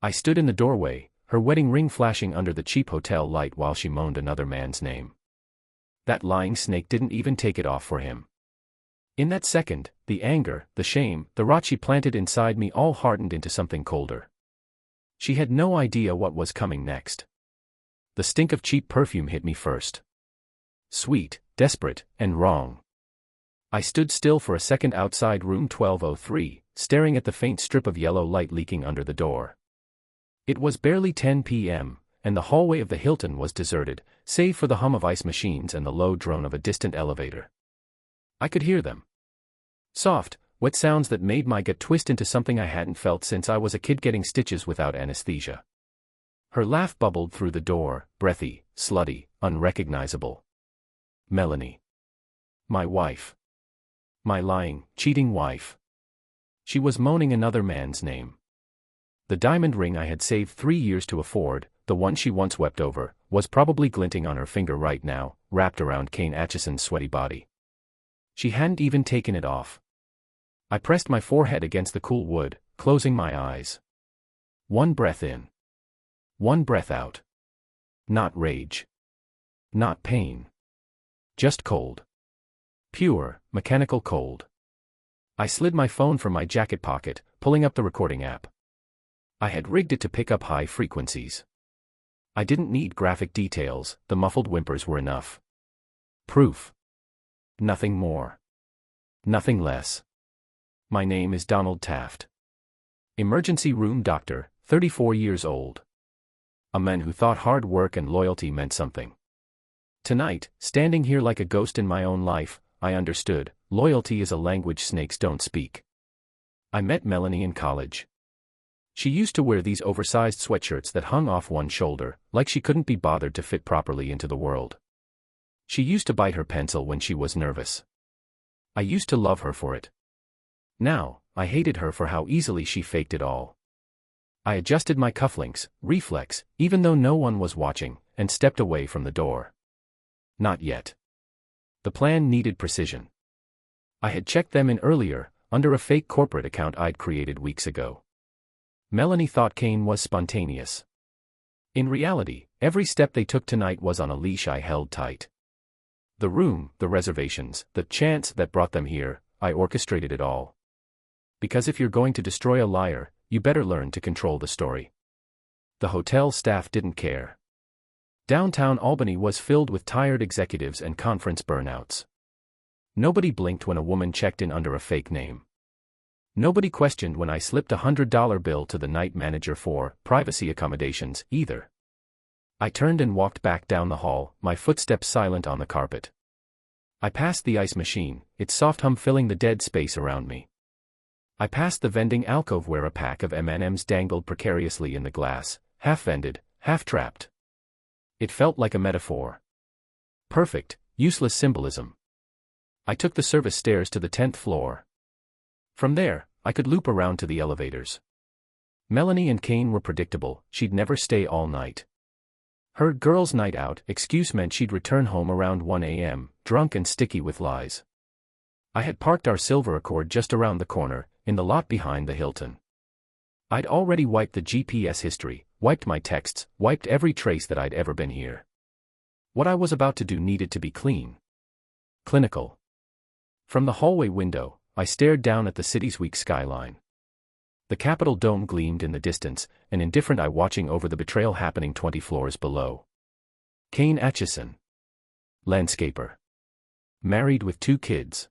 I stood in the doorway, her wedding ring flashing under the cheap hotel light while she moaned another man's name. That lying snake didn't even take it off for him. In that second, the anger, the shame, the rot she planted inside me all hardened into something colder. She had no idea what was coming next. The stink of cheap perfume hit me first. Sweet, desperate, and wrong. I stood still for a second outside room 1203, staring at the faint strip of yellow light leaking under the door. It was barely 10 p.m., and the hallway of the Hilton was deserted, save for the hum of ice machines and the low drone of a distant elevator. I could hear them. Soft, wet sounds that made my gut twist into something I hadn't felt since I was a kid getting stitches without anesthesia. Her laugh bubbled through the door, breathy, slutty, unrecognizable. Melanie. My wife. My lying, cheating wife. She was moaning another man's name. The diamond ring I had saved 3 years to afford, the one she once wept over, was probably glinting on her finger right now, wrapped around Kane Atchison's sweaty body. She hadn't even taken it off. I pressed my forehead against the cool wood, closing my eyes. One breath in. One breath out. Not rage. Not pain. Just cold. Pure, mechanical cold. I slid my phone from my jacket pocket, pulling up the recording app. I had rigged it to pick up high frequencies. I didn't need graphic details, the muffled whimpers were enough. Proof. Nothing more. Nothing less. My name is Donald Taft. Emergency room doctor, 34 years old. A man who thought hard work and loyalty meant something. Tonight, standing here like a ghost in my own life, I understood, loyalty is a language snakes don't speak. I met Melanie in college. She used to wear these oversized sweatshirts that hung off one shoulder, like she couldn't be bothered to fit properly into the world. She used to bite her pencil when she was nervous. I used to love her for it. Now, I hated her for how easily she faked it all. I adjusted my cufflinks, reflex, even though no one was watching, and stepped away from the door. Not yet. The plan needed precision. I had checked them in earlier, under a fake corporate account I'd created weeks ago. Melanie thought Kane was spontaneous. In reality, every step they took tonight was on a leash I held tight. The room, the reservations, the chance that brought them here, I orchestrated it all. Because if you're going to destroy a liar, you better learn to control the story. The hotel staff didn't care. Downtown Albany was filled with tired executives and conference burnouts. Nobody blinked when a woman checked in under a fake name. Nobody questioned when I slipped a $100 bill to the night manager for privacy accommodations, either. I turned and walked back down the hall, my footsteps silent on the carpet. I passed the ice machine, its soft hum filling the dead space around me. I passed the vending alcove where a pack of M&Ms dangled precariously in the glass, half-vended, half-trapped. It felt like a metaphor. Perfect, useless symbolism. I took the service stairs to the 10th floor. From there, I could loop around to the elevators. Melanie and Kane were predictable, she'd never stay all night. Her girls' night out excuse meant she'd return home around 1 a.m., drunk and sticky with lies. I had parked our silver Accord just around the corner, in the lot behind the Hilton. I'd already wiped the GPS history, wiped my texts, wiped every trace that I'd ever been here. What I was about to do needed to be clean. Clinical. From the hallway window, I stared down at the city's weak skyline. The Capitol dome gleamed in the distance, an indifferent eye watching over the betrayal happening 20 floors below. Kane Atchison. Landscaper. Married with 2 kids.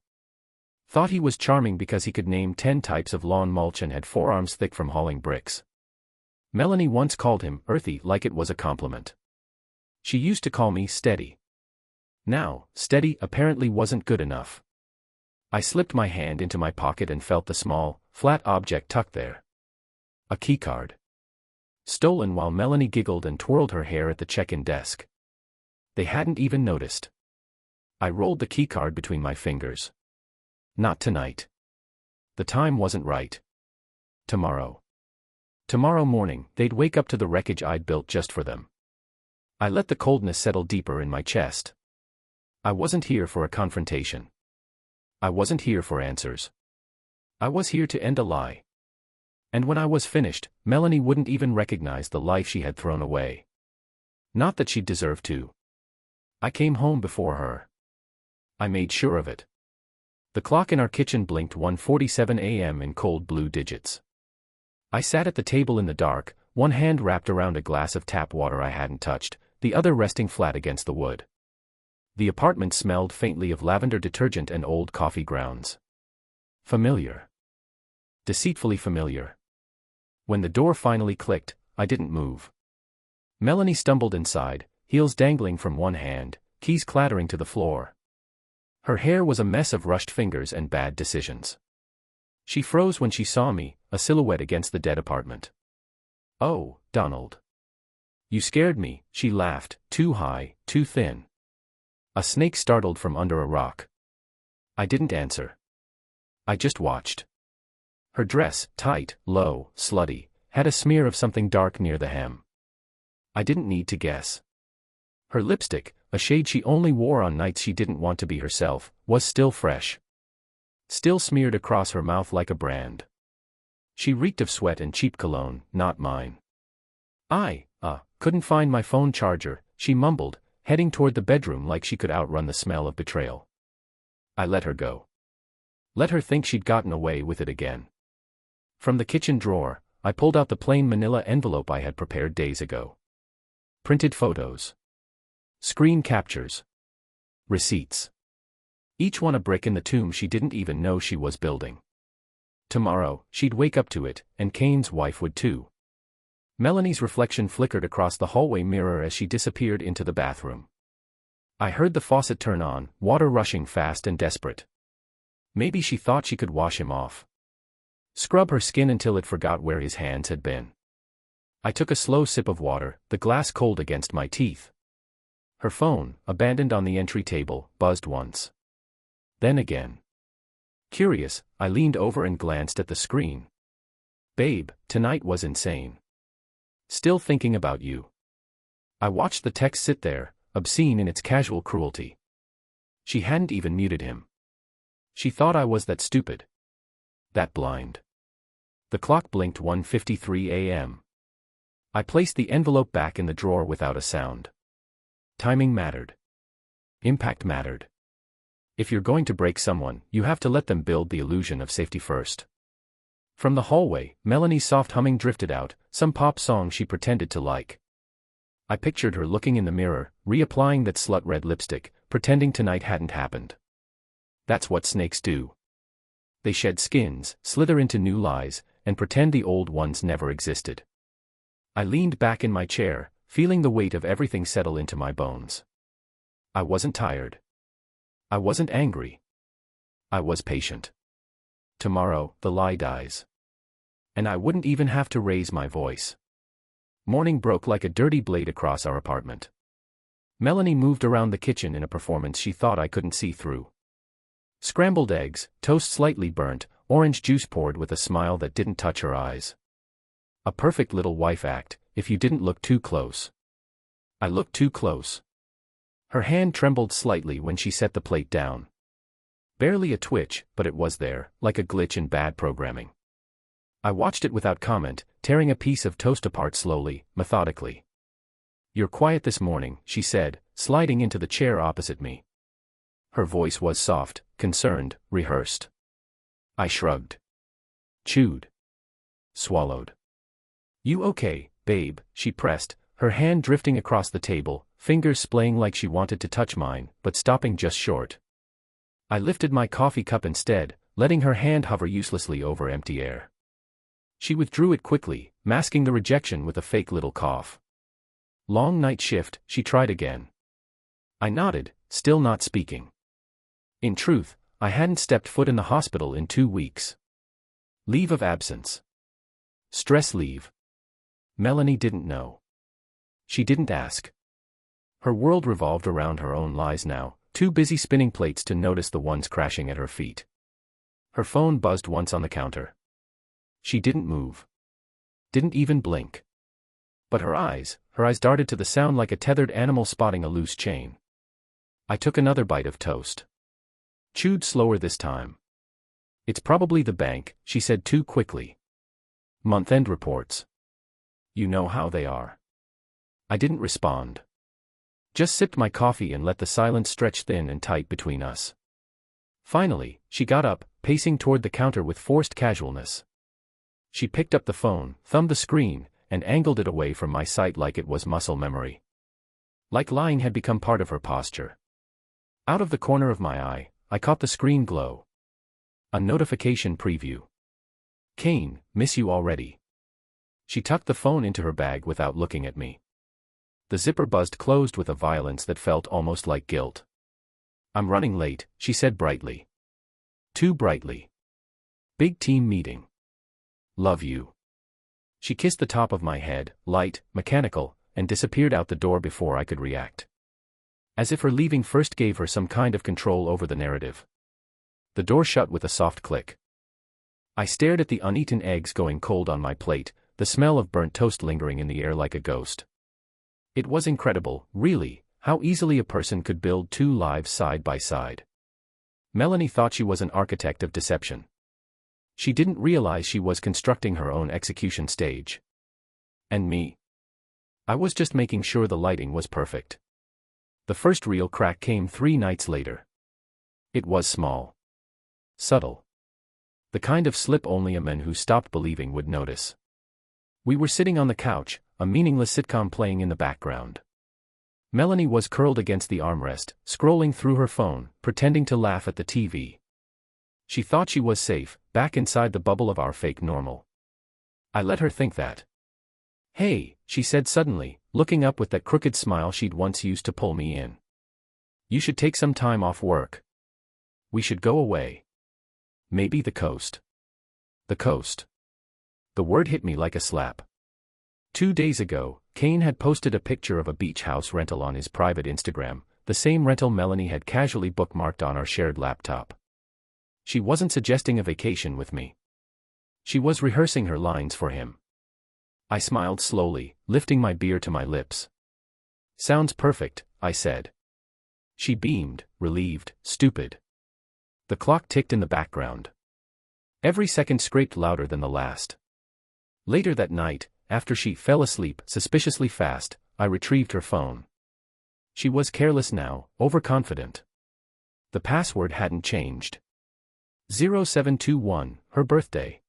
Thought he was charming because he could name 10 types of lawn mulch and had forearms thick from hauling bricks. Melanie once called him earthy like it was a compliment. She used to call me steady. Now, steady apparently wasn't good enough. I slipped my hand into my pocket and felt the small, flat object tucked there. A keycard. Stolen while Melanie giggled and twirled her hair at the check-in desk. They hadn't even noticed. I rolled the keycard between my fingers. Not tonight. The time wasn't right. Tomorrow. Tomorrow morning, they'd wake up to the wreckage I'd built just for them. I let the coldness settle deeper in my chest. I wasn't here for a confrontation. I wasn't here for answers. I was here to end a lie. And when I was finished, Melanie wouldn't even recognize the life she had thrown away. Not that she'd deserve to. I came home before her. I made sure of it. The clock in our kitchen blinked 1:47 a.m. in cold blue digits. I sat at the table in the dark, one hand wrapped around a glass of tap water I hadn't touched, the other resting flat against the wood. The apartment smelled faintly of lavender detergent and old coffee grounds. Familiar. Deceitfully familiar. When the door finally clicked, I didn't move. Melanie stumbled inside, heels dangling from one hand, keys clattering to the floor. Her hair was a mess of rushed fingers and bad decisions. She froze when she saw me, a silhouette against the dead apartment. "Oh, Donald. You scared me," she laughed, too high, too thin. A snake startled from under a rock. I didn't answer. I just watched. Her dress, tight, low, slutty, had a smear of something dark near the hem. I didn't need to guess. Her lipstick, a shade she only wore on nights she didn't want to be herself, was still fresh. Still smeared across her mouth like a brand. She reeked of sweat and cheap cologne, not mine. I couldn't find my phone charger," she mumbled, heading toward the bedroom like she could outrun the smell of betrayal. I let her go. Let her think she'd gotten away with it again. From the kitchen drawer, I pulled out the plain manila envelope I had prepared days ago. Printed photos. Screen captures. Receipts. Each one a brick in the tomb she didn't even know she was building. Tomorrow, she'd wake up to it, and Kane's wife would too. Melanie's reflection flickered across the hallway mirror as she disappeared into the bathroom. I heard the faucet turn on, water rushing fast and desperate. Maybe she thought she could wash him off. Scrub her skin until it forgot where his hands had been. I took a slow sip of water, the glass cold against my teeth. Her phone, abandoned on the entry table, buzzed once. Then again. Curious, I leaned over and glanced at the screen. "Babe, tonight was insane. Still thinking about you." I watched the text sit there, obscene in its casual cruelty. She hadn't even muted him. She thought I was that stupid. That blind. The clock blinked 1:53 a.m. I placed the envelope back in the drawer without a sound. Timing mattered. Impact mattered. If you're going to break someone, you have to let them build the illusion of safety first. From the hallway, Melanie's soft humming drifted out, some pop song she pretended to like. I pictured her looking in the mirror, reapplying that slut-red lipstick, pretending tonight hadn't happened. That's what snakes do. They shed skins, slither into new lies, and pretend the old ones never existed. I leaned back in my chair, feeling the weight of everything settle into my bones. I wasn't tired. I wasn't angry. I was patient. Tomorrow, the lie dies. And I wouldn't even have to raise my voice. Morning broke like a dirty blade across our apartment. Melanie moved around the kitchen in a performance she thought I couldn't see through. Scrambled eggs, toast slightly burnt, orange juice poured with a smile that didn't touch her eyes. A perfect little wife act, if you didn't look too close. I looked too close. Her hand trembled slightly when she set the plate down. Barely a twitch, but it was there, like a glitch in bad programming. I watched it without comment, tearing a piece of toast apart slowly, methodically. "You're quiet this morning," she said, sliding into the chair opposite me. Her voice was soft, concerned, rehearsed. I shrugged. Chewed. Swallowed. "You okay, babe?" she pressed, her hand drifting across the table, fingers splaying like she wanted to touch mine, but stopping just short. I lifted my coffee cup instead, letting her hand hover uselessly over empty air. She withdrew it quickly, masking the rejection with a fake little cough. "Long night shift," she tried again. I nodded, still not speaking. In truth, I hadn't stepped foot in the hospital in 2 weeks. Leave of absence. Stress leave. Melanie didn't know. She didn't ask. Her world revolved around her own lies now, too busy spinning plates to notice the ones crashing at her feet. Her phone buzzed once on the counter. She didn't move. Didn't even blink. But her eyes darted to the sound like a tethered animal spotting a loose chain. I took another bite of toast. Chewed slower this time. "It's probably the bank," she said too quickly. Month-end reports. You know how they are. I didn't respond. Just sipped my coffee and let the silence stretch thin and tight between us. Finally, she got up, pacing toward the counter with forced casualness. She picked up the phone, thumbed the screen, and angled it away from my sight like it was muscle memory. Like lying had become part of her posture. Out of the corner of my eye, I caught the screen glow. A notification preview. Kane, miss you already. She tucked the phone into her bag without looking at me. The zipper buzzed closed with a violence that felt almost like guilt. I'm running late, she said brightly. Too brightly. Big team meeting. Love you. She kissed the top of my head, light, mechanical, and disappeared out the door before I could react. As if her leaving first gave her some kind of control over the narrative. The door shut with a soft click. I stared at the uneaten eggs going cold on my plate, the smell of burnt toast lingering in the air like a ghost. It was incredible, really, how easily a person could build two lives side by side. Melanie thought she was an architect of deception. She didn't realize she was constructing her own execution stage. And me? I was just making sure the lighting was perfect. The first real crack came 3 nights later. It was small. Subtle. The kind of slip only a man who stopped believing would notice. We were sitting on the couch, a meaningless sitcom playing in the background. Melanie was curled against the armrest, scrolling through her phone, pretending to laugh at the TV. She thought she was safe, back inside the bubble of our fake normal. I let her think that. Hey, she said suddenly, looking up with that crooked smile she'd once used to pull me in. You should take some time off work. We should go away. Maybe the coast. The coast. The word hit me like a slap. 2 days ago, Kane had posted a picture of a beach house rental on his private Instagram, the same rental Melanie had casually bookmarked on our shared laptop. She wasn't suggesting a vacation with me. She was rehearsing her lines for him. I smiled slowly, lifting my beer to my lips. Sounds perfect, I said. She beamed, relieved, stupid. The clock ticked in the background. Every second scraped louder than the last. Later that night, after she fell asleep suspiciously fast, I retrieved her phone. She was careless now, overconfident. The password hadn't changed. 0721, her birthday.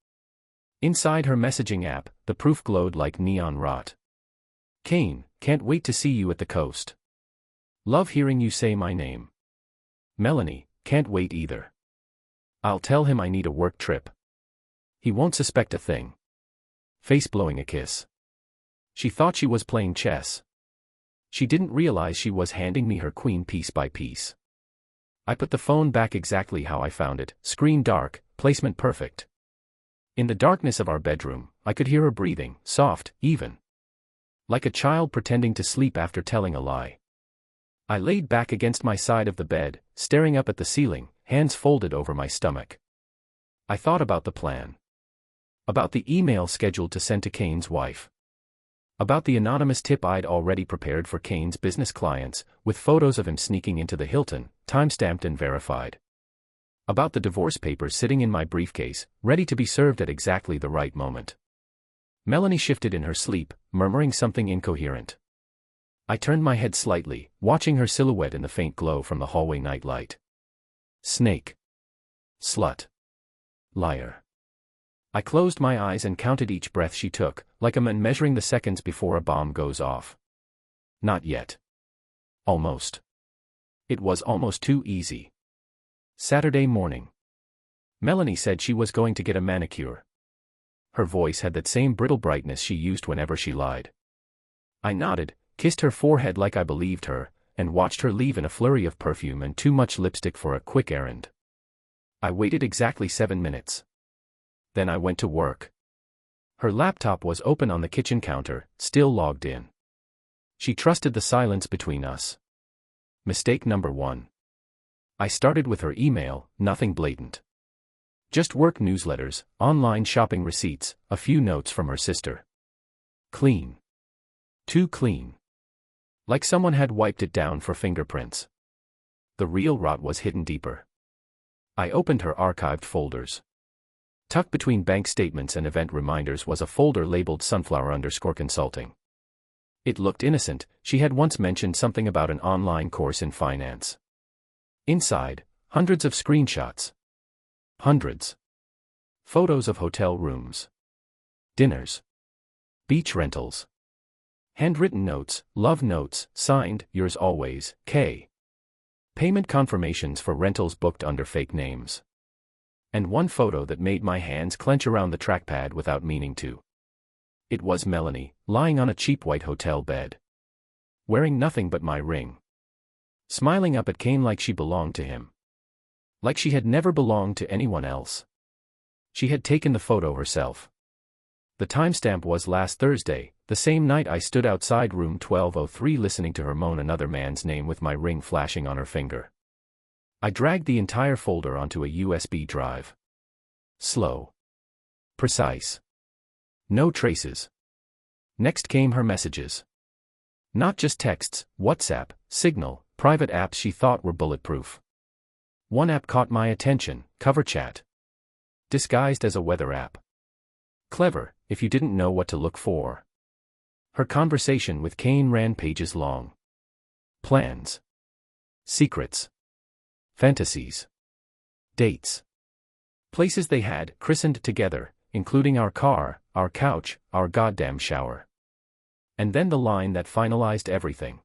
Inside her messaging app, the proof glowed like neon rot. Kane, can't wait to see you at the coast. Love hearing you say my name. Melanie, can't wait either. I'll tell him I need a work trip. He won't suspect a thing. Face blowing a kiss. She thought she was playing chess. She didn't realize she was handing me her queen piece by piece. I put the phone back exactly how I found it, screen dark, placement perfect. In the darkness of our bedroom, I could hear her breathing, soft, even. Like a child pretending to sleep after telling a lie. I laid back against my side of the bed, staring up at the ceiling, hands folded over my stomach. I thought about the plan. About the email scheduled to send to Kane's wife. About the anonymous tip I'd already prepared for Kane's business clients, with photos of him sneaking into the Hilton, time-stamped and verified. About the divorce papers sitting in my briefcase, ready to be served at exactly the right moment. Melanie shifted in her sleep, murmuring something incoherent. I turned my head slightly, watching her silhouette in the faint glow from the hallway nightlight. Snake. Slut. Liar. I closed my eyes and counted each breath she took, like a man measuring the seconds before a bomb goes off. Not yet. Almost. It was almost too easy. Saturday morning. Melanie said she was going to get a manicure. Her voice had that same brittle brightness she used whenever she lied. I nodded, kissed her forehead like I believed her, and watched her leave in a flurry of perfume and too much lipstick for a quick errand. I waited exactly 7 minutes. Then I went to work. Her laptop was open on the kitchen counter, still logged in. She trusted the silence between us. Mistake number 1. I started with her email, nothing blatant. Just work newsletters, online shopping receipts, a few notes from her sister. Clean. Too clean. Like someone had wiped it down for fingerprints. The real rot was hidden deeper. I opened her archived folders. Tucked between bank statements and event reminders was a folder labeled Sunflower_Consulting. It looked innocent. She had once mentioned something about an online course in finance. Inside, hundreds of screenshots. Hundreds. Photos of hotel rooms. Dinners. Beach rentals. Handwritten notes, love notes, signed, yours always, K. Payment confirmations for rentals booked under fake names. And one photo that made my hands clench around the trackpad without meaning to. It was Melanie, lying on a cheap white hotel bed. Wearing nothing but my ring. Smiling up at Kane like she belonged to him. Like she had never belonged to anyone else. She had taken the photo herself. The timestamp was last Thursday, the same night I stood outside room 1203 listening to her moan another man's name with my ring flashing on her finger. I dragged the entire folder onto a USB drive. Slow. Precise. No traces. Next came her messages. Not just texts, WhatsApp, Signal, private apps she thought were bulletproof. One app caught my attention, Cover Chat. Disguised as a weather app. Clever, if you didn't know what to look for. Her conversation with Kane ran pages long. Plans. Secrets. Fantasies. Dates. Places they had christened together, including our car, our couch, our goddamn shower. And then the line that finalized everything.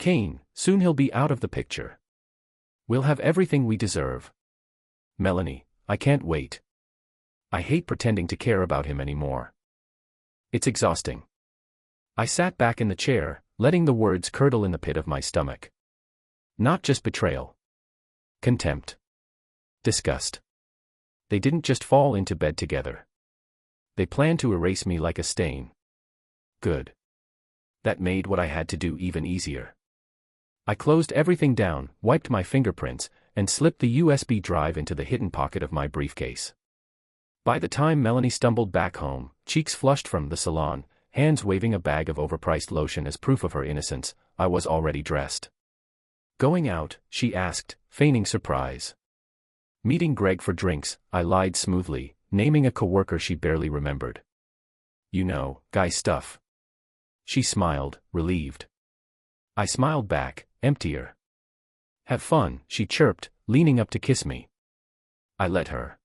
Kane, soon he'll be out of the picture. We'll have everything we deserve. Melanie, I can't wait. I hate pretending to care about him anymore. It's exhausting. I sat back in the chair, letting the words curdle in the pit of my stomach. Not just betrayal. Contempt. Disgust. They didn't just fall into bed together. They planned to erase me like a stain. Good. That made what I had to do even easier. I closed everything down, wiped my fingerprints, and slipped the USB drive into the hidden pocket of my briefcase. By the time Melanie stumbled back home, cheeks flushed from the salon, hands waving a bag of overpriced lotion as proof of her innocence, I was already dressed. Going out, she asked, feigning surprise. Meeting Greg for drinks, I lied smoothly, naming a coworker she barely remembered. You know, guy stuff. She smiled, relieved. I smiled back, emptier. Have fun, she chirped, leaning up to kiss me. I let her.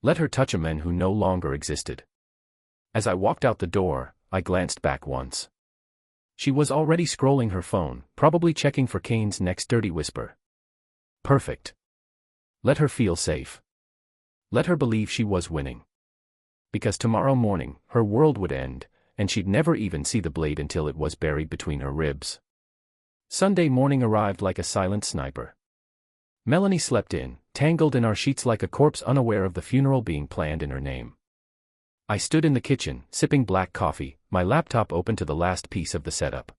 Let her touch a man who no longer existed. As I walked out the door, I glanced back once. She was already scrolling her phone, probably checking for Kane's next dirty whisper. Perfect. Let her feel safe. Let her believe she was winning. Because tomorrow morning, her world would end, and she'd never even see the blade until it was buried between her ribs. Sunday morning arrived like a silent sniper. Melanie slept in, tangled in our sheets like a corpse unaware of the funeral being planned in her name. I stood in the kitchen, sipping black coffee, my laptop open to the last piece of the setup.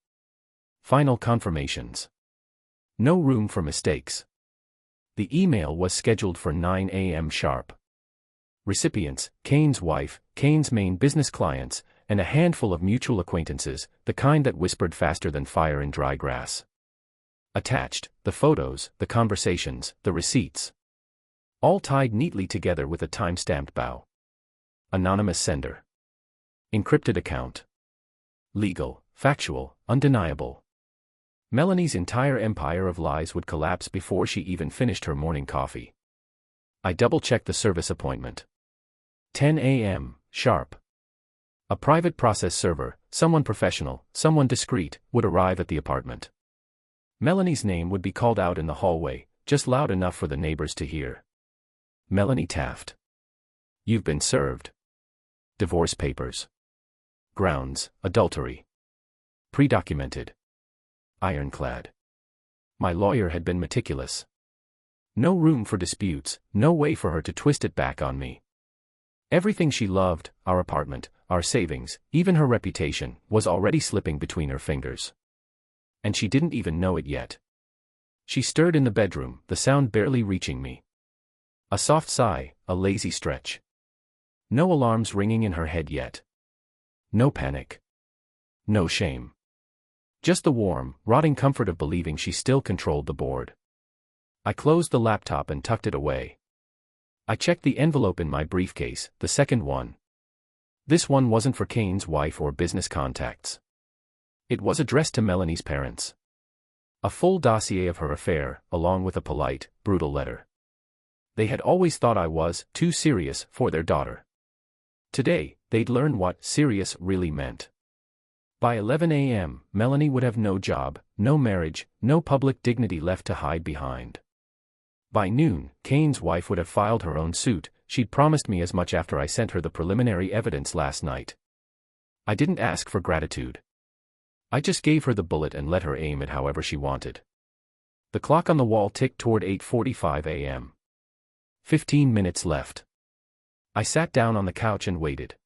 Final confirmations. No room for mistakes. The email was scheduled for 9 a.m. sharp. Recipients, Kane's wife, Kane's main business clients, and a handful of mutual acquaintances, the kind that whispered faster than fire in dry grass. Attached, the photos, the conversations, the receipts. All tied neatly together with a time-stamped bow. Anonymous sender. Encrypted account. Legal, factual, undeniable. Melanie's entire empire of lies would collapse before she even finished her morning coffee. I double-checked the service appointment. 10 a.m., sharp. A private process server, someone professional, someone discreet, would arrive at the apartment. Melanie's name would be called out in the hallway, just loud enough for the neighbors to hear. Melanie Taft. You've been served. Divorce papers. Grounds, adultery. Pre-documented. Ironclad. My lawyer had been meticulous. No room for disputes, no way for her to twist it back on me. Everything she loved, our apartment, our savings, even her reputation, was already slipping between her fingers. And she didn't even know it yet. She stirred in the bedroom, the sound barely reaching me. A soft sigh, a lazy stretch. No alarms ringing in her head yet. No panic. No shame. Just the warm, rotting comfort of believing she still controlled the board. I closed the laptop and tucked it away. I checked the envelope in my briefcase, the second one. This one wasn't for Kane's wife or business contacts. It was addressed to Melanie's parents. A full dossier of her affair, along with a polite, brutal letter. They had always thought I was too serious for their daughter. Today, they'd learn what serious really meant. By 11 a.m., Melanie would have no job, no marriage, no public dignity left to hide behind. By noon, Kane's wife would have filed her own suit. She'd promised me as much after I sent her the preliminary evidence last night. I didn't ask for gratitude. I just gave her the bullet and let her aim it however she wanted. The clock on the wall ticked toward 8:45 a.m. 15 minutes left. I sat down on the couch and waited.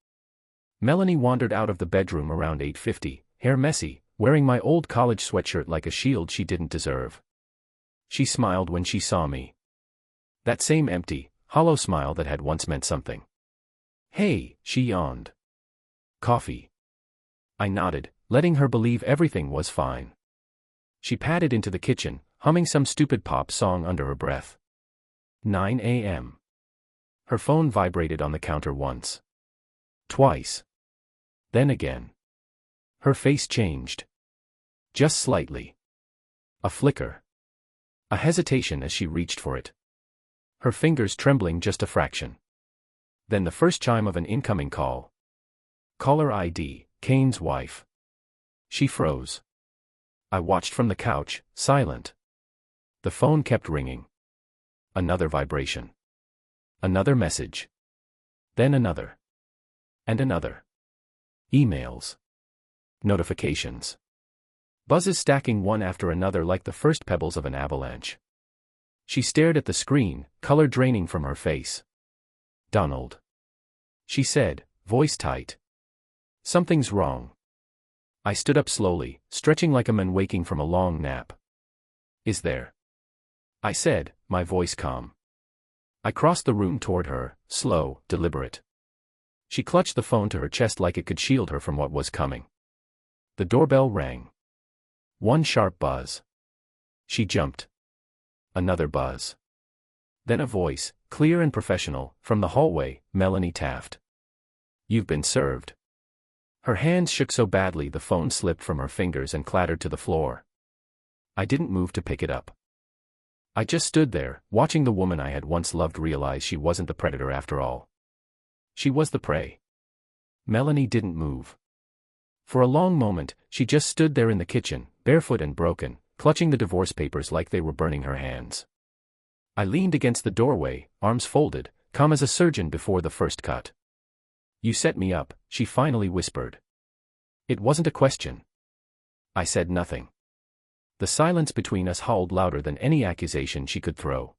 Melanie wandered out of the bedroom around 8:50, hair messy, wearing my old college sweatshirt like a shield she didn't deserve. She smiled when she saw me. That same empty, hollow smile that had once meant something. "Hey," she yawned. "Coffee?" I nodded, letting her believe everything was fine. She padded into the kitchen, humming some stupid pop song under her breath. 9 a.m. Her phone vibrated on the counter once. Twice. Then again. Her face changed. Just slightly. A flicker. A hesitation as she reached for it. Her fingers trembling just a fraction. Then the first chime of an incoming call. Caller ID, Kane's wife. She froze. I watched from the couch, silent. The phone kept ringing. Another vibration. Another message. Then another. And another. Emails. Notifications. Buzzes stacking one after another like the first pebbles of an avalanche. She stared at the screen, color draining from her face. "Donald," she said, voice tight. "Something's wrong." I stood up slowly, stretching like a man waking from a long nap. "Is there?" I said, my voice calm. I crossed the room toward her, slow, deliberate. She clutched the phone to her chest like it could shield her from what was coming. The doorbell rang. One sharp buzz. She jumped. Another buzz. Then a voice, clear and professional, from the hallway, Melanie Taft. "You've been served." Her hands shook so badly the phone slipped from her fingers and clattered to the floor. I didn't move to pick it up. I just stood there, watching the woman I had once loved realize she wasn't the predator after all. She was the prey. Melanie didn't move. For a long moment, she just stood there in the kitchen, barefoot and broken, clutching the divorce papers like they were burning her hands. I leaned against the doorway, arms folded, calm as a surgeon before the first cut. "You set me up," she finally whispered. It wasn't a question. I said nothing. The silence between us howled louder than any accusation she could throw.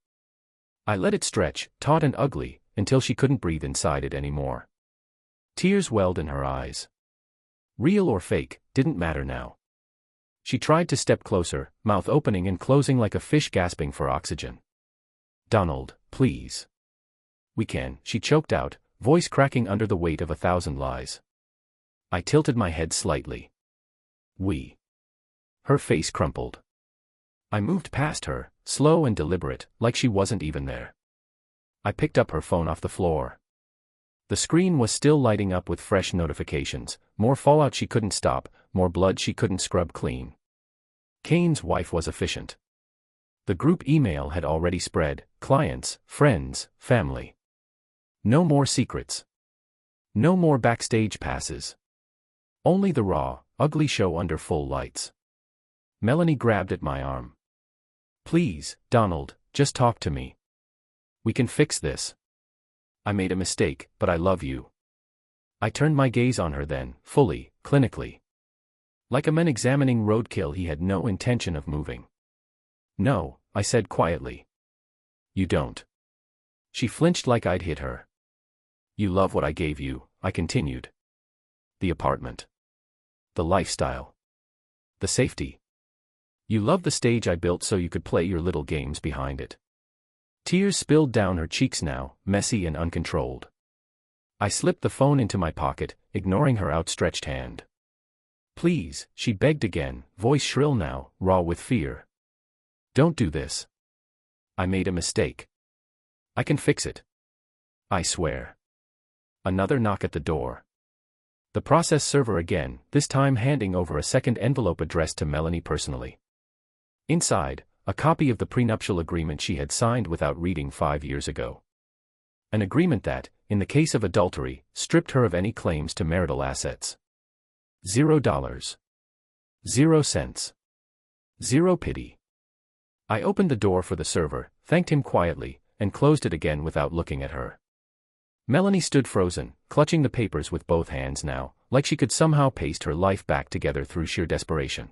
I let it stretch, taut and ugly, until she couldn't breathe inside it anymore. Tears welled in her eyes. Real or fake, didn't matter now. She tried to step closer, mouth opening and closing like a fish gasping for oxygen. "Donald, please. We can," she choked out, voice cracking under the weight of 1,000 lies. I tilted my head slightly. "We." Her face crumpled. I moved past her, slow and deliberate, like she wasn't even there. I picked up her phone off the floor. The screen was still lighting up with fresh notifications, more fallout she couldn't stop, more blood she couldn't scrub clean. Kane's wife was efficient. The group email had already spread, clients, friends, family. No more secrets. No more backstage passes. Only the raw, ugly show under full lights. Melanie grabbed at my arm. "Please, Donald, just talk to me. We can fix this. I made a mistake, but I love you." I turned my gaze on her then, fully, clinically. Like a man examining roadkill he had no intention of moving. "No," I said quietly. "You don't." She flinched like I'd hit her. "You love what I gave you," I continued. "The apartment. The lifestyle. The safety. You love the stage I built so you could play your little games behind it." Tears spilled down her cheeks now, messy and uncontrolled. I slipped the phone into my pocket, ignoring her outstretched hand. "Please," she begged again, voice shrill now, raw with fear. "Don't do this. I made a mistake. I can fix it. I swear. Another knock at the door. The process server again, this time handing over a second envelope addressed to Melanie personally. Inside, a copy of the prenuptial agreement she had signed without reading 5 years ago. An agreement that, in the case of adultery, stripped her of any claims to marital assets. $0. 0 cents. Zero pity. I opened the door for the server, thanked him quietly, and closed it again without looking at her. Melanie stood frozen, clutching the papers with both hands now, like she could somehow paste her life back together through sheer desperation.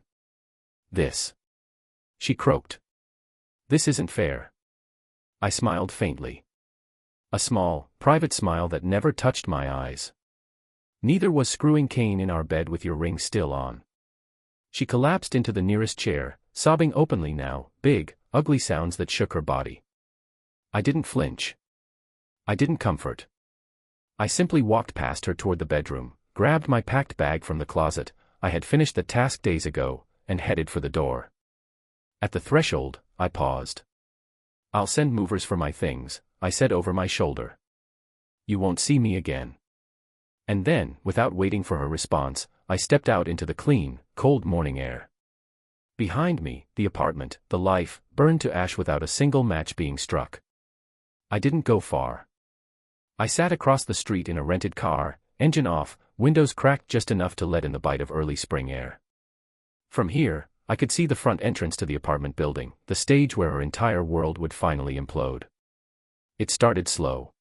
This. She croaked. This isn't fair. I smiled faintly. A small, private smile that never touched my eyes. Neither was screwing Kane in our bed with your ring still on. She collapsed into the nearest chair, sobbing openly now, big, ugly sounds that shook her body. I didn't flinch. I didn't comfort. I simply walked past her toward the bedroom, grabbed my packed bag from the closet, I had finished the task days ago, and headed for the door. At the threshold, I paused. I'll send movers for my things, I said over my shoulder. You won't see me again. And then, without waiting for her response, I stepped out into the clean, cold morning air. Behind me, the apartment, the life, burned to ash without a single match being struck. I didn't go far. I sat across the street in a rented car, engine off, windows cracked just enough to let in the bite of early spring air. From here, I could see the front entrance to the apartment building, the stage where her entire world would finally implode. It started slow.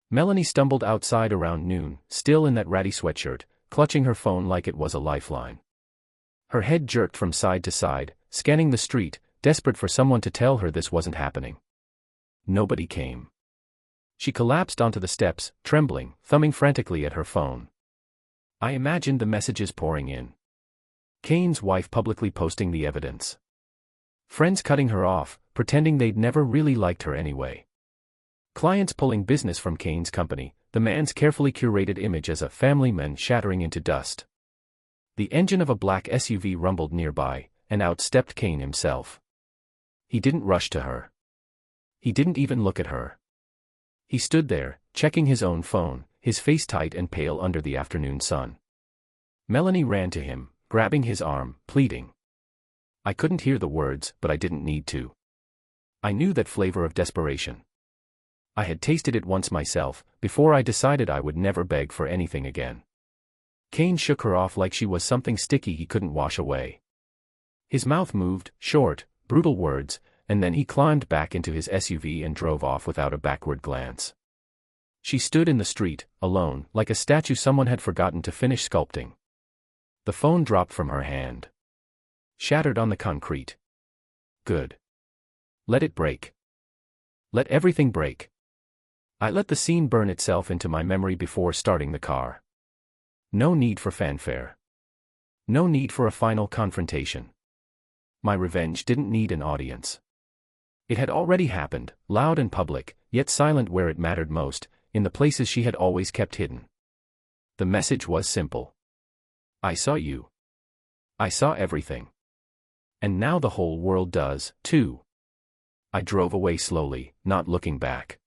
Melanie stumbled outside around noon, still in that ratty sweatshirt, clutching her phone like it was a lifeline. Her head jerked from side to side, scanning the street, desperate for someone to tell her this wasn't happening. Nobody came. She collapsed onto the steps, trembling, thumbing frantically at her phone. I imagined the messages pouring in. Kane's wife publicly posting the evidence. Friends cutting her off, pretending they'd never really liked her anyway. Clients pulling business from Kane's company, the man's carefully curated image as a family man shattering into dust. The engine of a black SUV rumbled nearby, and out stepped Kane himself. He didn't rush to her. He didn't even look at her. He stood there, checking his own phone, his face tight and pale under the afternoon sun. Melanie ran to him, grabbing his arm, pleading. I couldn't hear the words, but I didn't need to. I knew that flavor of desperation. I had tasted it once myself, before I decided I would never beg for anything again. Kane shook her off like she was something sticky he couldn't wash away. His mouth moved, short, brutal words, and then he climbed back into his SUV and drove off without a backward glance. She stood in the street, alone, like a statue someone had forgotten to finish sculpting. The phone dropped from her hand. Shattered on the concrete. Good. Let it break. Let everything break. I let the scene burn itself into my memory before starting the car. No need for fanfare. No need for a final confrontation. My revenge didn't need an audience. It had already happened, loud and public, yet silent where it mattered most, in the places she had always kept hidden. The message was simple. I saw you. I saw everything. And now the whole world does, too. I drove away slowly, not looking back.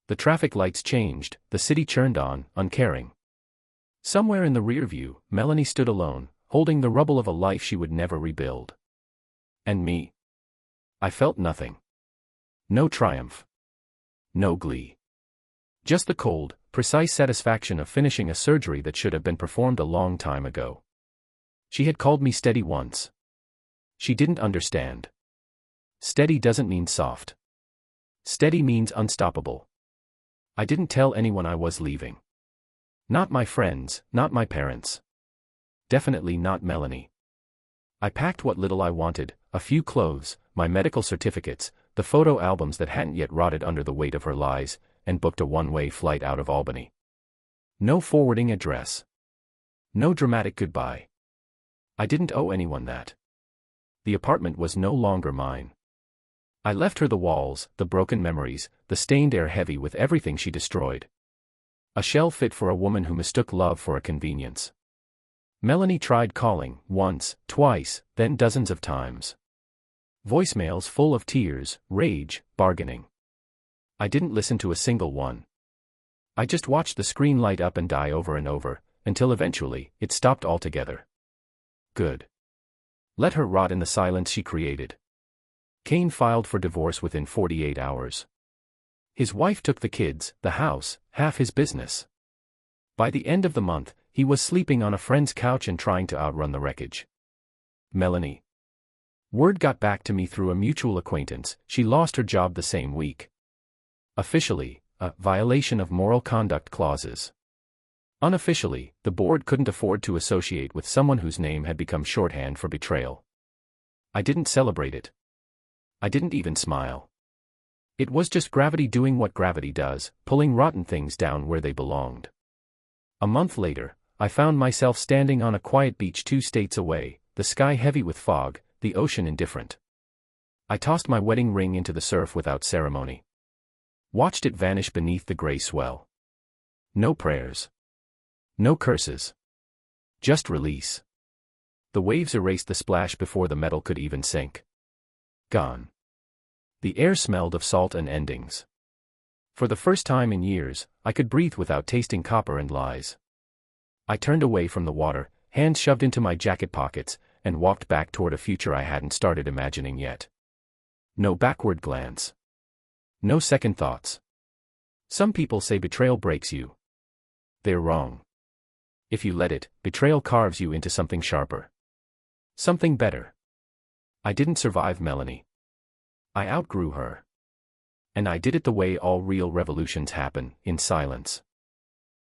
The traffic lights changed, the city churned on, uncaring. Somewhere in the rear view, Melanie stood alone, holding the rubble of a life she would never rebuild. And me? I felt nothing. No triumph. No glee. Just the cold, precise satisfaction of finishing a surgery that should have been performed a long time ago. She had called me steady once. She didn't understand. Steady doesn't mean soft. Steady means unstoppable. I didn't tell anyone I was leaving. Not my friends, not my parents. Definitely not Melanie. I packed what little I wanted, a few clothes, my medical certificates, the photo albums that hadn't yet rotted under the weight of her lies, and booked a one-way flight out of Albany. No forwarding address. No dramatic goodbye. I didn't owe anyone that. The apartment was no longer mine. I left her the walls, the broken memories, the stained air heavy with everything she destroyed. A shell fit for a woman who mistook love for a convenience. Melanie tried calling, once, twice, then dozens of times. Voicemails full of tears, rage, bargaining. I didn't listen to a single one. I just watched the screen light up and die over and over, until eventually, it stopped altogether. Good. Let her rot in the silence she created. Kane filed for divorce within 48 hours. His wife took the kids, the house, half his business. By the end of the month, he was sleeping on a friend's couch and trying to outrun the wreckage. Melanie. Word got back to me through a mutual acquaintance, she lost her job the same week. Officially, a violation of moral conduct clauses. Unofficially, the board couldn't afford to associate with someone whose name had become shorthand for betrayal. I didn't celebrate it. I didn't even smile. It was just gravity doing what gravity does, pulling rotten things down where they belonged. A month later, I found myself standing on a quiet beach 2 states away, the sky heavy with fog, the ocean indifferent. I tossed my wedding ring into the surf without ceremony. Watched it vanish beneath the gray swell. No prayers. No curses. Just release. The waves erased the splash before the metal could even sink. Gone. The air smelled of salt and endings. For the first time in years, I could breathe without tasting copper and lies. I turned away from the water, hands shoved into my jacket pockets, and walked back toward a future I hadn't started imagining yet. No backward glance. No second thoughts. Some people say betrayal breaks you. They're wrong. If you let it, betrayal carves you into something sharper. Something better. I didn't survive Melanie. I outgrew her. And I did it the way all real revolutions happen, in silence.